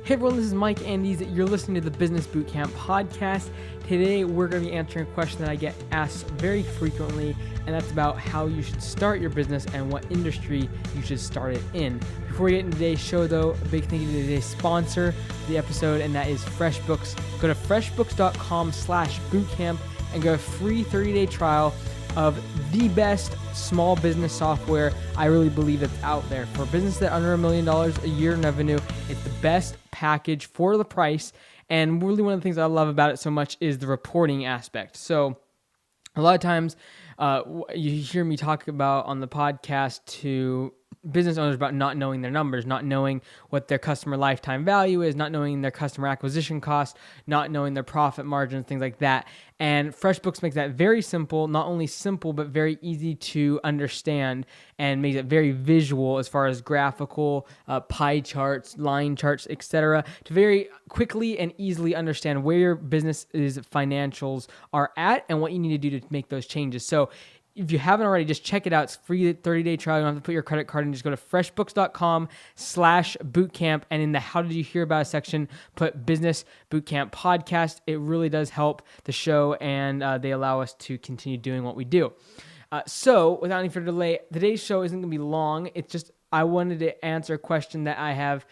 Hey everyone, this is Mike Andes. You're listening to the Business Bootcamp podcast. Today we're going to be answering a question that I get asked very frequently, and that's about how you should start your business and what industry you should start it in. Before we get into today's show though, a big thank you to today's sponsor of the episode, and that is FreshBooks. Go to freshbooks.com/bootcamp and get a free 30-day trial of the best small business software I really believe that's out there. For a business that under $1 million a year in revenue, it's the best package for the price. And really one of the things I love about it so much is the reporting aspect. So a lot of times you hear me talk about on the podcast to business owners about not knowing their numbers, not knowing what their customer lifetime value is, not knowing their customer acquisition cost, not knowing their profit margins, things like that. And FreshBooks makes that very simple, not only simple, but very easy to understand, and makes it very visual as far as graphical, pie charts, line charts, etc., to very quickly and easily understand where your business's financials are at and what you need to do to make those changes. So if you haven't already, just check it out. It's free 30-day trial. You don't have to put your credit card in. Just go to freshbooks.com/bootcamp. And in the How Did You Hear About Us section, put Business Bootcamp Podcast. It really does help the show, and they allow us to continue doing what we do. So without any further delay, today's show isn't going to be long. It's just I wanted to answer a question that I have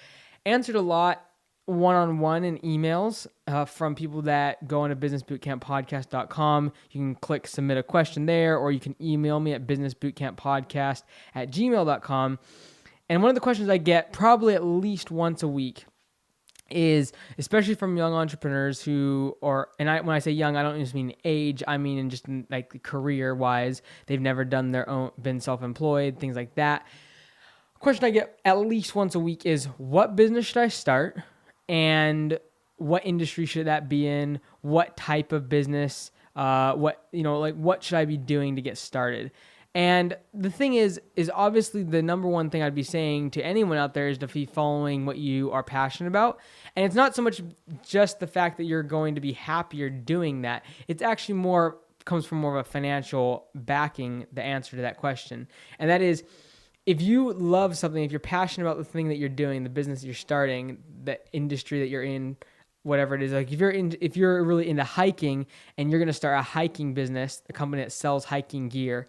answered a lot one-on-one in emails from people that go on to businessbootcamppodcast.com. You can click submit a question there, or you can email me at businessbootcamppodcast@gmail.com. And one of the questions I get probably at least once a week is, especially from young entrepreneurs who are, when I say young, I don't just mean age, I mean in just like career-wise, they've never done their own, been self-employed, things like that. A question I get at least once a week is, what business should I start? And what industry should that be in? What type of business? What should I be doing to get started? And the thing is obviously the number one thing I'd be saying to anyone out there is to be following what you are passionate about. And it's not so much just the fact that you're going to be happier doing that. It's actually comes from more of a financial backing, the answer to that question. And that is, if you love something, if you're passionate about the thing that you're doing, the business that you're starting, the industry that you're in, whatever it is, like if you're really into hiking and you're going to start a hiking business, a company that sells hiking gear,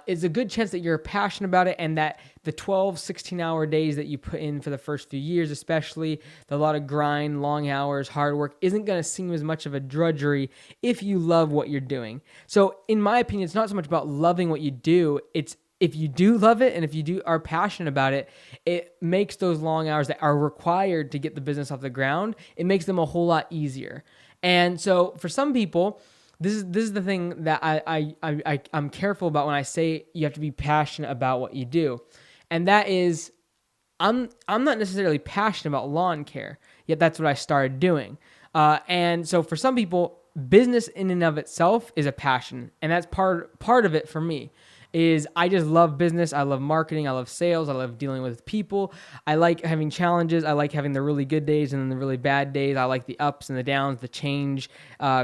it's a good chance that you're passionate about it, and that the 12, 16-hour days that you put in for the first few years, especially a lot of grind, long hours, hard work, isn't going to seem as much of a drudgery if you love what you're doing. So in my opinion, it's not so much about loving what you do, it's if you do love it and if you are passionate about it, it makes those long hours that are required to get the business off the ground, it makes them a whole lot easier. And so for some people, this is the thing that I'm careful about when I say you have to be passionate about what you do. And that is, I'm not necessarily passionate about lawn care, yet that's what I started doing. And so for some people, business in and of itself is a passion. And that's part of it for me. Is I just love business. I love marketing. I love sales. I love dealing with people. I like having challenges. I like having the really good days and then the really bad days. I like the ups and the downs, the change,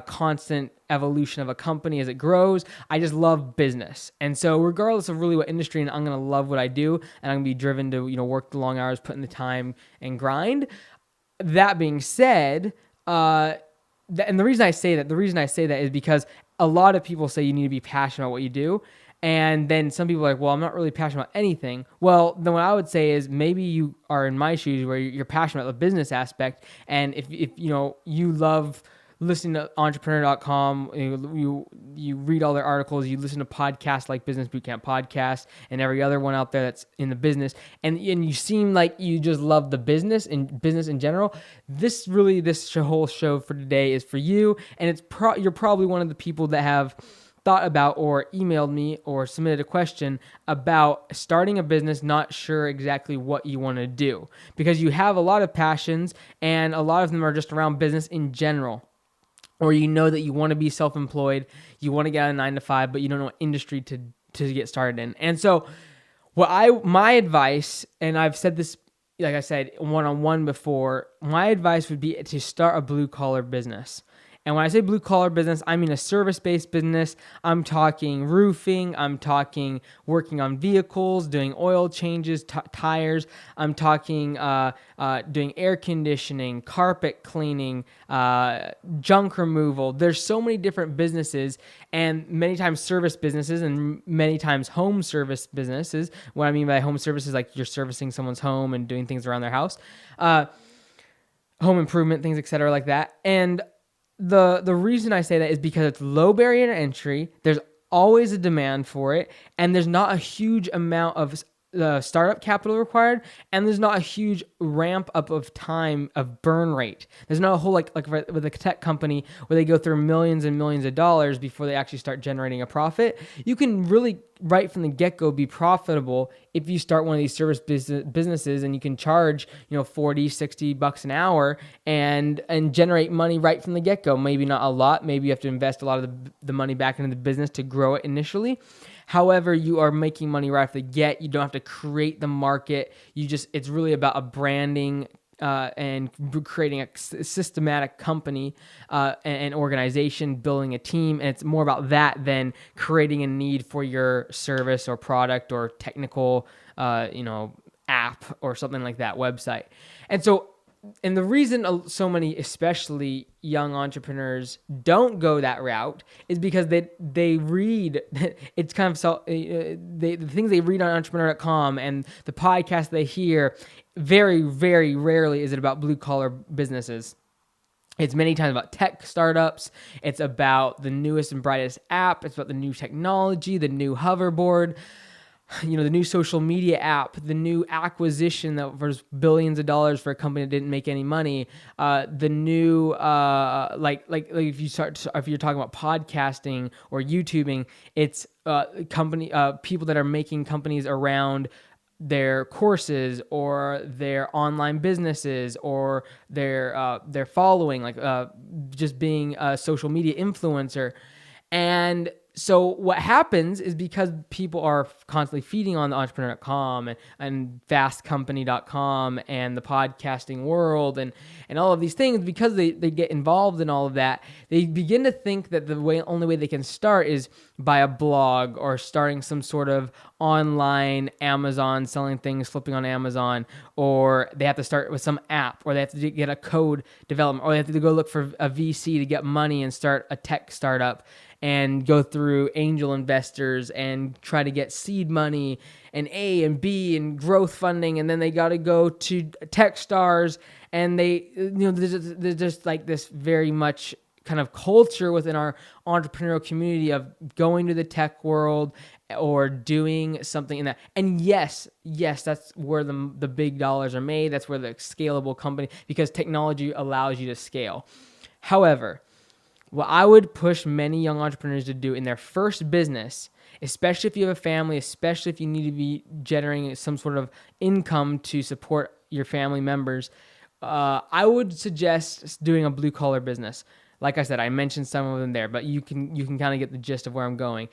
constant evolution of a company as it grows. I just love business. And so regardless of really what industry, and I'm going to love what I do, and I'm going to be driven to, work the long hours, put in the time and grind. That being said, and the reason I say that is because a lot of people say you need to be passionate about what you do. And then some people are like, well, I'm not really passionate about anything. Well, then what I would say is maybe you are in my shoes where you're passionate about the business aspect. And if you love listening to entrepreneur.com, you read all their articles, you listen to podcasts like Business Bootcamp Podcast and every other one out there that's in the business, and you seem like you just love the business and business in general, this whole show for today is for you. And you're probably one of the people that have thought about or emailed me or submitted a question about starting a business, not sure exactly what you want to do, because you have a lot of passions and a lot of them are just around business in general. Or that you want to be self-employed, you want to get out of 9 to 5, but you don't know what industry to get started in. And so my advice, and I've said this, like I said, one-on-one before, my advice would be to start a blue-collar business. And when I say blue collar business, I mean a service-based business. I'm talking roofing. I'm talking working on vehicles, doing oil changes, tires. I'm talking doing air conditioning, carpet cleaning, junk removal. There's so many different businesses, and many times service businesses and many times home service businesses. What I mean by home service is like you're servicing someone's home and doing things around their house, home improvement, things, etc., like that. And the reason I say that is because it's low barrier to entry. There's always a demand for it, and there's not a huge amount of startup capital required, and there's not a huge ramp up of time of burn rate. There's not a whole like with a tech company where they go through millions and millions of dollars before they actually start generating a profit. You can really right from the get-go be profitable if you start one of these service businesses, and you can charge, $40-$60 an hour and generate money right from the get-go. Maybe not a lot, maybe you have to invest a lot of the money back into the business to grow it initially. However, you are making money right off the get. You don't have to create the market. It's really about a branding and creating a systematic company and organization, building a team. And it's more about that than creating a need for your service or product or technical, app or something like that, website. And the reason so many, especially young entrepreneurs, don't go that route is because they read, it's kind of the things they read on entrepreneur.com and the podcast they hear, very, very rarely is it about blue collar businesses. It's many times about tech startups. It's about the newest and brightest app. It's about the new technology, the new hoverboard, the new social media app, the new acquisition that was billions of dollars for a company that didn't make any money. The new if you're talking about podcasting or YouTubing, it's people that are making companies around their courses or their online businesses or their following, just being a social media influencer. And so what happens is because people are constantly feeding on the entrepreneur.com and fastcompany.com and the podcasting world and all of these things, because they get involved in all of that, they begin to think that only way they can start is by a blog or starting some sort of online Amazon, selling things, flipping on Amazon, or they have to start with some app, or they have to get a code development, or they have to go look for a VC to get money and start a tech startup and go through angel investors and try to get seed money and A and B and growth funding. And then they got to go to Techstars, and there's just like this very much kind of culture within our entrepreneurial community of going to the tech world or doing something in that. And yes, that's where the big dollars are made. That's where the scalable company, because technology allows you to scale. However, what I would push many young entrepreneurs to do in their first business, especially if you have a family, especially if you need to be generating some sort of income to support your family members, I would suggest doing a blue collar business. Like I said, I mentioned some of them there, but you can kind of get the gist of where I'm going.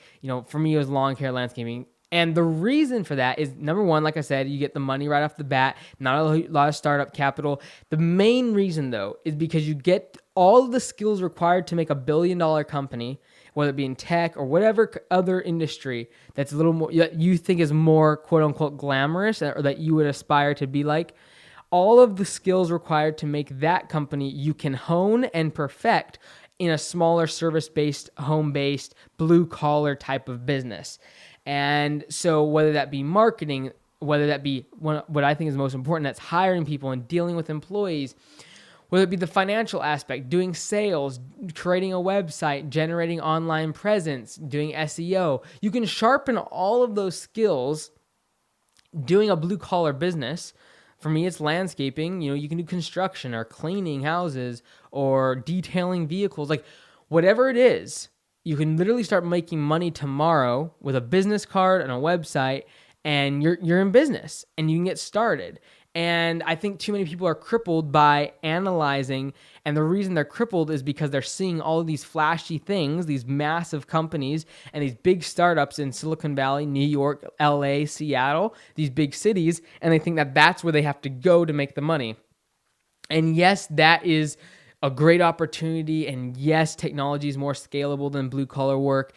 For me, it was lawn care, landscaping. And the reason for that is, number one, like I said, you get the money right off the bat, not a lot of startup capital. The main reason, though, is because you get all of the skills required to make a $1 billion company, whether it be in tech or whatever other industry that's a little more, you think is more quote unquote glamorous, or that you would aspire to be like. All of the skills required to make that company, you can hone and perfect in a smaller service-based, home-based, blue-collar type of business. And so whether that be marketing, whether that be what I think is most important, that's hiring people and dealing with employees, whether it be the financial aspect, doing sales, creating a website, generating online presence, doing SEO, you can sharpen all of those skills doing a blue-collar business. For me, it's landscaping. You can do construction or cleaning houses or detailing vehicles. Like whatever it is, you can literally start making money tomorrow with a business card and a website, and you're in business and you can get started. And I think too many people are crippled by analyzing, and the reason they're crippled is because they're seeing all of these flashy things, these massive companies and these big startups in Silicon Valley, New York, LA, Seattle, these big cities, and they think that that's where they have to go to make the money. And yes, that is a great opportunity. And yes, technology is more scalable than blue collar work.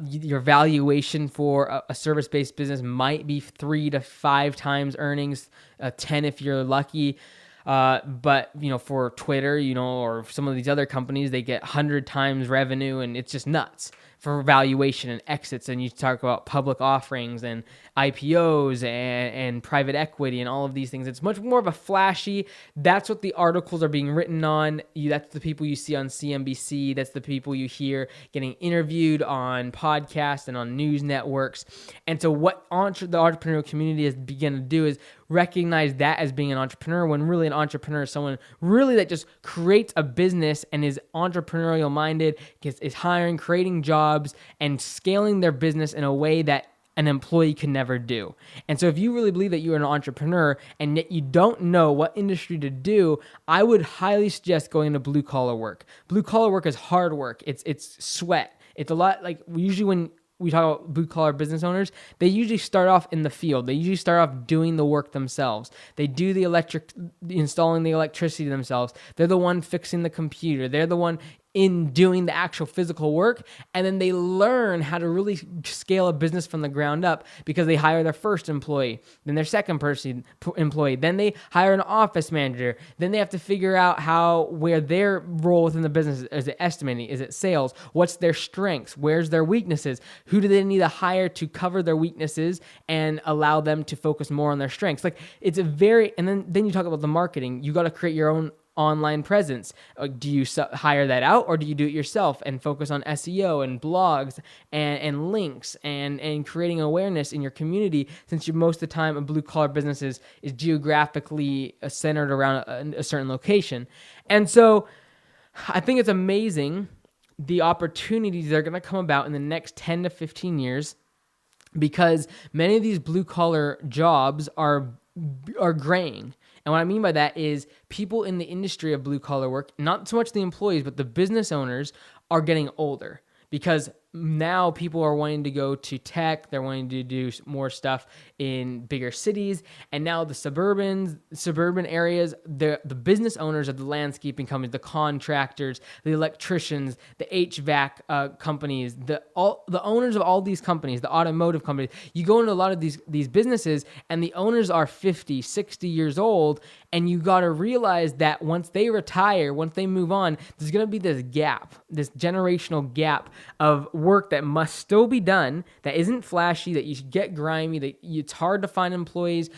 Your valuation for a service-based business might be 3 to 5 times earnings, 10 if you're lucky. But for Twitter, or some of these other companies, they get 100 times revenue, and it's just nuts for valuation and exits. And you talk about public offerings and IPOs and private equity and all of these things. It's much more of a flashy. That's what the articles are being written on. That's the people you see on CNBC. That's the people you hear getting interviewed on podcasts and on news networks. And so what the entrepreneurial community has begun to do is recognize that as being an entrepreneur, when really an entrepreneur is someone really that just creates a business and is entrepreneurial minded, is hiring, creating jobs, and scaling their business in a way that an employee can never do. And so if you really believe that you're an entrepreneur and yet you don't know what industry to do, I would highly suggest going into blue collar work. Blue collar work is hard work. It's sweat. It's a lot like usually when we talk about blue collar business owners, they usually start off in the field. They usually start off doing the work themselves. They do installing the electricity themselves. They're the one fixing the computer. They're the one in doing the actual physical work, and then they learn how to really scale a business from the ground up because they hire their first employee, then their second employee, then they hire an office manager, then they have to figure out where their role within the business is. It estimating? Is it sales? What's their strengths? Where's their weaknesses? Who do they need to hire to cover their weaknesses and allow them to focus more on their strengths? Like and then you talk about the marketing. You got to create your own online presence. Do you hire that out, or do you do it yourself and focus on SEO and blogs and links and creating awareness in your community, since most of the time a blue collar business is geographically centered around a certain location? And so I think it's amazing the opportunities that are going to come about in the next 10 to 15 years, because many of these blue collar jobs are graying. And what I mean by that is people in the industry of blue collar work, not so much the employees, but the business owners, are getting older, because now people are wanting to go to tech. They're wanting to do more stuff in bigger cities. And now the suburban areas, the business owners of the landscaping companies, the contractors, the electricians, the HVAC companies, the owners of all these companies, the automotive companies, you go into a lot of these businesses and the owners are 50, 60 years old. And you got to realize that once they retire, once they move on, there's going to be this gap, this generational gap of work that must still be done, that isn't flashy, that you should get grimy, that it's hard to find employees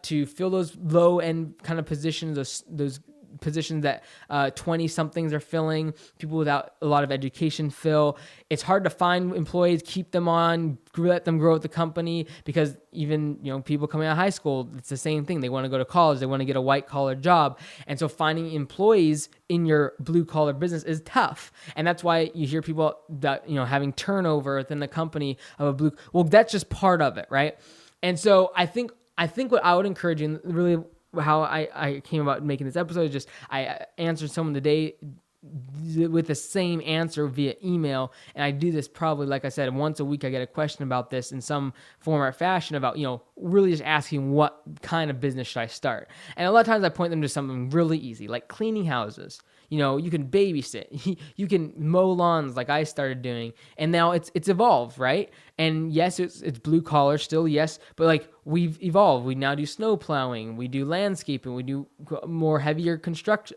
to fill those low-end kind of positions, those positions that 20-somethings are filling, people without a lot of education fill. It's hard to find employees, keep them on, let them grow at the company, because even people coming out of high school, it's the same thing. They want to go to college, they want to get a white-collar job. And so finding employees in your blue-collar business is tough. And that's why you hear people that having turnover within the company of a well, that's just part of it, right? And so I think what I would encourage you, and really how I came about making this episode, is just I answered someone today with the same answer via email. And I do this probably, like I said, once a week. I get a question about this in some form or fashion about, really just asking what kind of business should I start. And a lot of times I point them to something really easy, like cleaning houses. You can babysit, you can mow lawns like I started doing. And now it's evolved, right? And yes, it's blue collar still, yes, but like we've evolved. We now do snow plowing, we do landscaping, we do more heavier construction,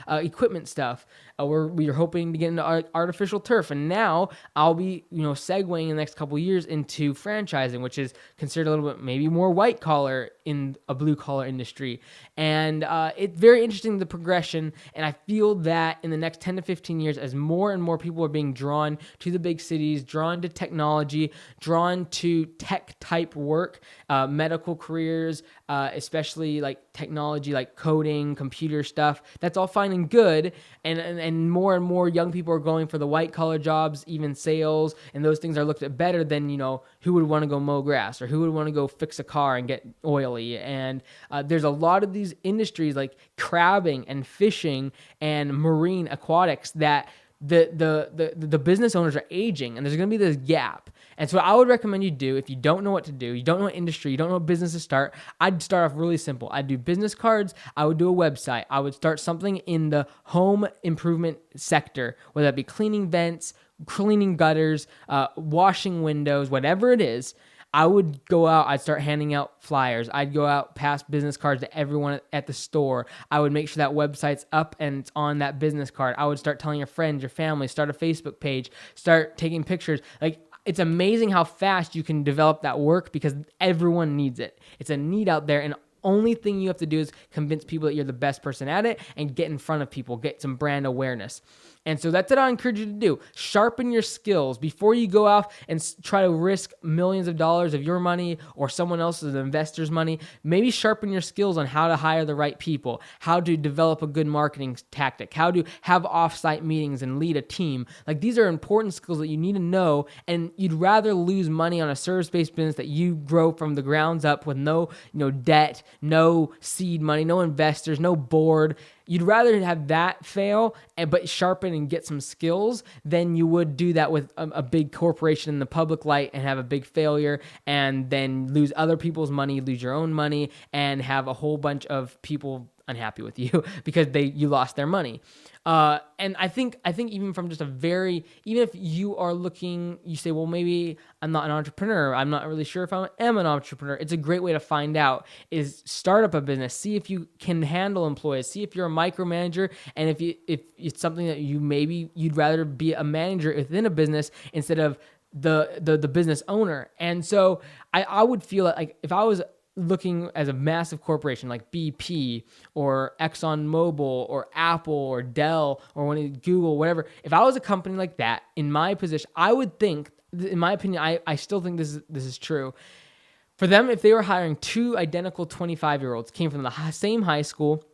equipment stuff. We're hoping to get into artificial turf, and now I'll be segueing in the next couple of years into franchising, which is considered a little bit maybe more white collar in a blue collar industry. And it's very interesting, the progression. And I feel that in the next 10 to 15 years, as more and more people are being drawn to the big cities, drawn to technology, drawn to tech type work, medical careers, especially like technology, like coding, computer stuff, that's all fine and good. And more young people are going for the white collar jobs, even sales, and those things are looked at better than, who would want to go mow grass or who would want to go fix a car and get oily. And there's a lot of these industries like crabbing and fishing and marine aquatics that the business owners are aging, and there's going to be this gap. And so what I would recommend you do, if you don't know what to do, you don't know what industry, you don't know what business to start, I'd start off really simple. I'd do business cards. I would do a website. I would start something in the home improvement sector, whether that be cleaning vents, cleaning gutters, washing windows, whatever it is. I would go out, I'd start handing out flyers. I'd go out, pass business cards to everyone at the store. I would make sure that website's up and it's on that business card. I would start telling your friends, your family, start a Facebook page, start taking pictures. Like, it's amazing how fast you can develop that work because everyone needs it. It's a need out there, and only thing you have to do is convince people that you're the best person at it and get in front of people, get some brand awareness. And so that's what I encourage you to do. Sharpen your skills before you go out and try to risk millions of dollars of your money or someone else's investor's money. Maybe sharpen your skills on how to hire the right people, how to develop a good marketing tactic, how to have offsite meetings and lead a team. Like, these are important skills that you need to know, and you'd rather lose money on a service-based business that you grow from the grounds up with no debt, no seed money, no investors, no board. You'd rather have that fail, but sharpen and get some skills than you would do that with a big corporation in the public light and have a big failure and then lose other people's money, lose your own money, and have a whole bunch of people unhappy with you because you lost their money. And I think even from just even if you are looking, you say, well, maybe I'm not an entrepreneur. I'm not really sure if I am an entrepreneur. It's a great way to find out is start up a business, see if you can handle employees, see if you're a micromanager. And if it's something that you'd rather be a manager within a business instead of the business owner. And so I would feel like if I was looking as a massive corporation like BP or ExxonMobil or Apple or Dell or Google, whatever, if I was a company like that in my position, I would think, in my opinion, I still think this is true. For them, if they were hiring two identical 25-year-olds, came from the same high school,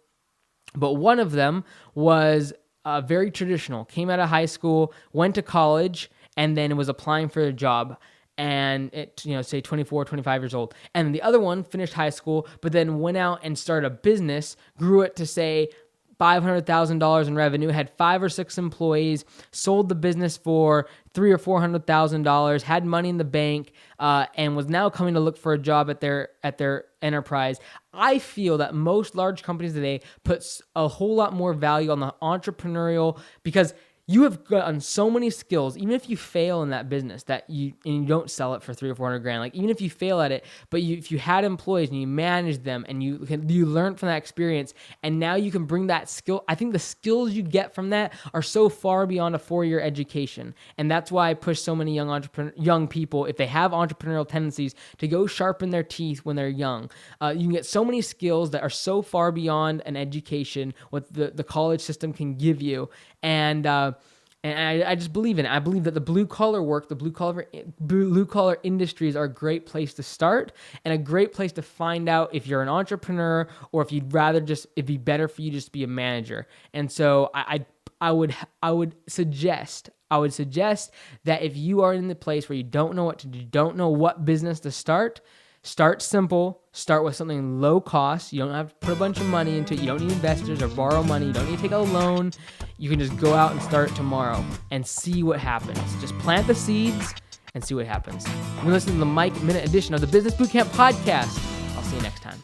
but one of them was very traditional, came out of high school, went to college, and then was applying for a job, and say 24, 25 years old. And the other one finished high school, but then went out and started a business, grew it to say $500,000 in revenue, had 5 or 6 employees, sold the business for $300,000 or $400,000, had money in the bank, and was now coming to look for a job at their enterprise. I feel that most large companies today puts a whole lot more value on the entrepreneurial, because you have gotten so many skills, even if you fail in that business and you don't sell it for $300,000 or $400,000, like even if you fail at it, but if you had employees and you managed them and you learned from that experience, and now you can bring that skill. I think the skills you get from that are so far beyond a 4-year education. And that's why I push so many young people, if they have entrepreneurial tendencies, to go sharpen their teeth when they're young. You can get so many skills that are so far beyond an education, what the college system can give you. And I just believe in it. I believe that the blue collar work, the blue collar industries are a great place to start and a great place to find out if you're an entrepreneur or if you'd rather it'd be better for you just to be a manager. And so I would suggest that if you are in the place where you don't know what to do, don't know what business to start simple. Start with something low cost. You don't have to put a bunch of money into it. You don't need investors or borrow money. You don't need to take a loan. You can just go out and start tomorrow and see what happens. Just plant the seeds and see what happens. You're listening to the Mike Minute edition of the Business Bootcamp podcast. I'll see you next time.